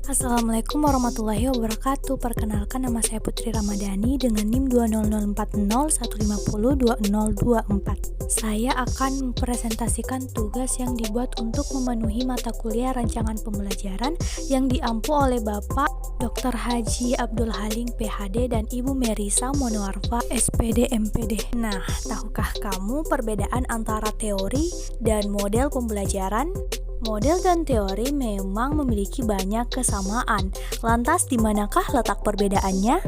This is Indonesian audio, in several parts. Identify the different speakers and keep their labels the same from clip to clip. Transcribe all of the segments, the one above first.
Speaker 1: Assalamualaikum warahmatullahi wabarakatuh. Perkenalkan, nama saya Putri Ramadhani dengan NIM 2004015020024. Saya akan mempresentasikan tugas yang dibuat untuk memenuhi mata kuliah rancangan pembelajaran yang diampu oleh Bapak Dr. Haji Abdul Halim PhD dan Ibu Merisa Monoarfa SPD MPD. Nah, tahukah kamu perbedaan antara teori dan model pembelajaran? Model dan teori memang memiliki banyak kesamaan. Lantas, di manakah letak perbedaannya?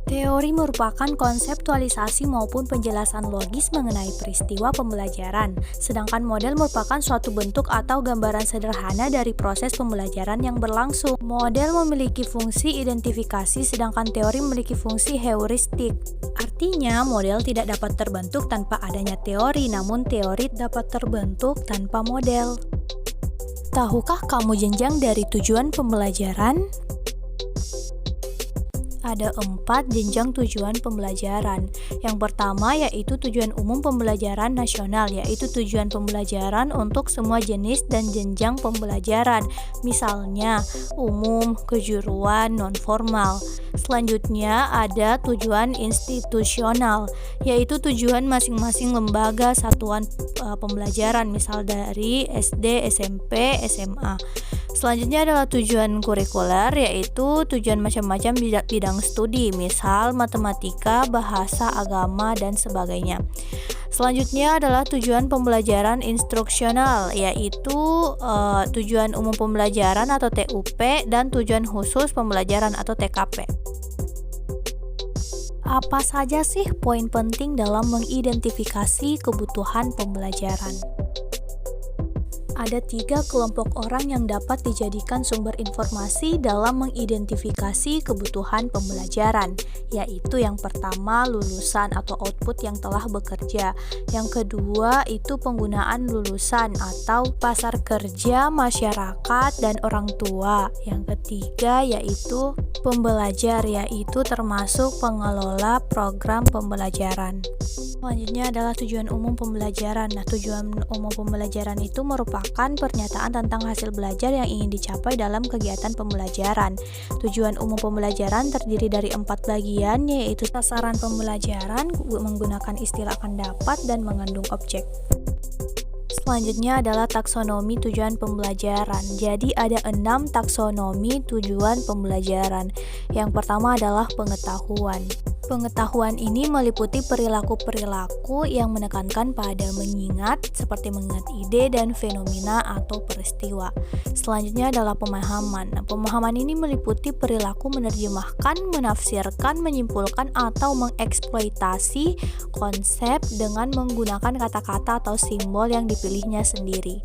Speaker 1: Teori merupakan konseptualisasi maupun penjelasan logis mengenai peristiwa pembelajaran, sedangkan model merupakan suatu bentuk atau gambaran sederhana dari proses pembelajaran yang berlangsung. Model memiliki fungsi identifikasi, sedangkan teori memiliki fungsi heuristik. Artinya, model tidak dapat terbentuk tanpa adanya teori, namun teori dapat terbentuk tanpa model. Tahukah kamu jenjang dari tujuan pembelajaran? Ada 4 jenjang tujuan pembelajaran. Yang pertama yaitu tujuan umum pembelajaran nasional, yaitu tujuan pembelajaran untuk semua jenis dan jenjang pembelajaran, misalnya umum, kejuruan, non-formal. Selanjutnya ada tujuan institusional, yaitu tujuan masing-masing lembaga satuan pembelajaran, misal dari SD, SMP, SMA. Selanjutnya adalah tujuan kurikuler, yaitu tujuan macam-macam bidang studi, misal matematika, bahasa, agama, dan sebagainya. Selanjutnya adalah tujuan pembelajaran instruksional, yaitu tujuan umum pembelajaran atau TUP dan tujuan khusus pembelajaran atau TKP. Apa saja sih poin penting dalam mengidentifikasi kebutuhan pembelajaran? Ada 3 kelompok orang yang dapat dijadikan sumber informasi dalam mengidentifikasi kebutuhan pembelajaran, yaitu yang pertama lulusan atau output yang telah bekerja, yang kedua itu penggunaan lulusan atau pasar kerja, masyarakat, dan orang tua, yang ketiga yaitu pembelajar, yaitu termasuk pengelola program pembelajaran. Selanjutnya adalah tujuan umum pembelajaran. Nah, tujuan umum pembelajaran itu merupakan pernyataan tentang hasil belajar yang ingin dicapai dalam kegiatan pembelajaran. Tujuan umum pembelajaran terdiri dari 4 bagian, yaitu sasaran pembelajaran menggunakan istilah akan dapat dan mengandung objek. Selanjutnya adalah taksonomi tujuan pembelajaran. Jadi ada 6 taksonomi tujuan pembelajaran. Yang pertama adalah pengetahuan. Pengetahuan ini meliputi perilaku-perilaku yang menekankan pada mengingat, seperti mengingat ide dan fenomena atau peristiwa. Selanjutnya adalah pemahaman. Nah, pemahaman ini meliputi perilaku menerjemahkan, menafsirkan, menyimpulkan, atau mengeksploitasi konsep dengan menggunakan kata-kata atau simbol yang dipilihnya sendiri.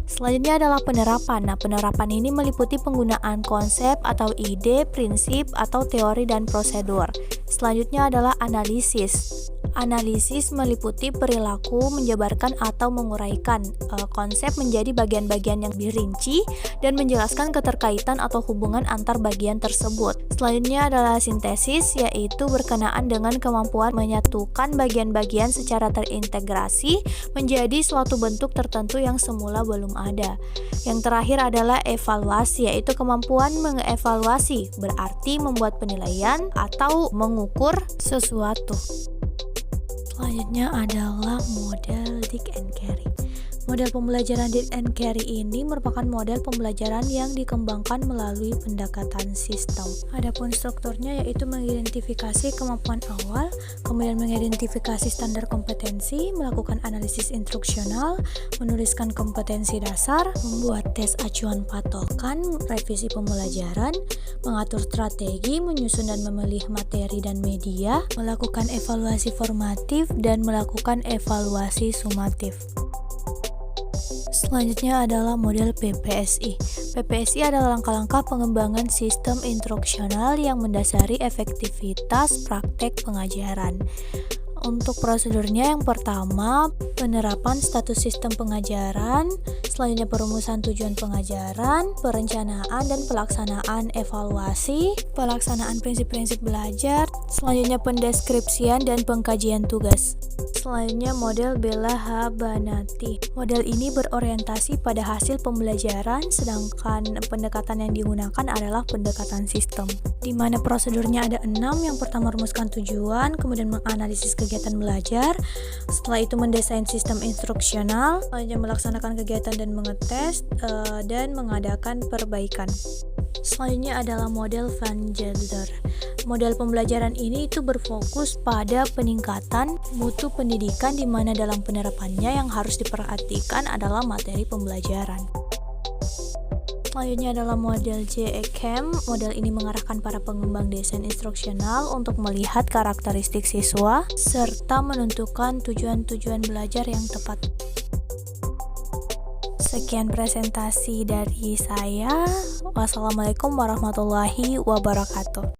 Speaker 1: Selanjutnya adalah penerapan. Nah, penerapan ini meliputi penggunaan konsep atau ide, prinsip, atau teori dan prosedur. Selanjutnya adalah analisis. Analisis meliputi perilaku, menjabarkan atau menguraikan konsep menjadi bagian-bagian yang dirinci dan menjelaskan keterkaitan atau hubungan antar bagian tersebut. Selanjutnya adalah sintesis, yaitu berkenaan dengan kemampuan menyatukan bagian-bagian secara terintegrasi menjadi suatu bentuk tertentu yang semula belum ada. Yang terakhir adalah evaluasi, yaitu kemampuan mengevaluasi, berarti membuat penilaian atau mengukur sesuatu. Selanjutnya adalah model Dick and Carey. Model pembelajaran Dick and Carey ini merupakan model pembelajaran yang dikembangkan melalui pendekatan sistem. Adapun strukturnya yaitu mengidentifikasi kemampuan awal, kemudian mengidentifikasi standar kompetensi, melakukan analisis instruksional, menuliskan kompetensi dasar, membuat tes acuan patokan, revisi pembelajaran, mengatur strategi, menyusun dan memilih materi dan media, melakukan evaluasi formatif, dan melakukan evaluasi sumatif. Selanjutnya adalah model PPSI. PPSI adalah langkah-langkah pengembangan sistem instruksional yang mendasari efektivitas praktek pengajaran. Untuk prosedurnya yang pertama, penerapan status sistem pengajaran, selanjutnya perumusan tujuan pengajaran, perencanaan dan pelaksanaan evaluasi, pelaksanaan prinsip-prinsip belajar, selanjutnya pendeskripsian dan pengkajian tugas. Selanjutnya model Bella Habanati. Model ini berorientasi pada hasil pembelajaran, sedangkan pendekatan yang digunakan adalah pendekatan sistem. Di mana prosedurnya ada 6, yang pertama rumuskan tujuan, kemudian menganalisis kegiatan belajar, setelah itu mendesain sistem instruksional, selanjutnya melaksanakan kegiatan dan mengetes, dan mengadakan perbaikan. Selanjutnya adalah model Van Gelder. Model pembelajaran ini itu berfokus pada peningkatan mutu pendidikan, di mana dalam penerapannya yang harus diperhatikan adalah materi pembelajaran. Selanjutnya adalah model JECAM. Model ini mengarahkan para pengembang desain instruksional untuk melihat karakteristik siswa serta menentukan tujuan-tujuan belajar yang tepat. Sekian presentasi dari saya. Wassalamualaikum warahmatullahi wabarakatuh.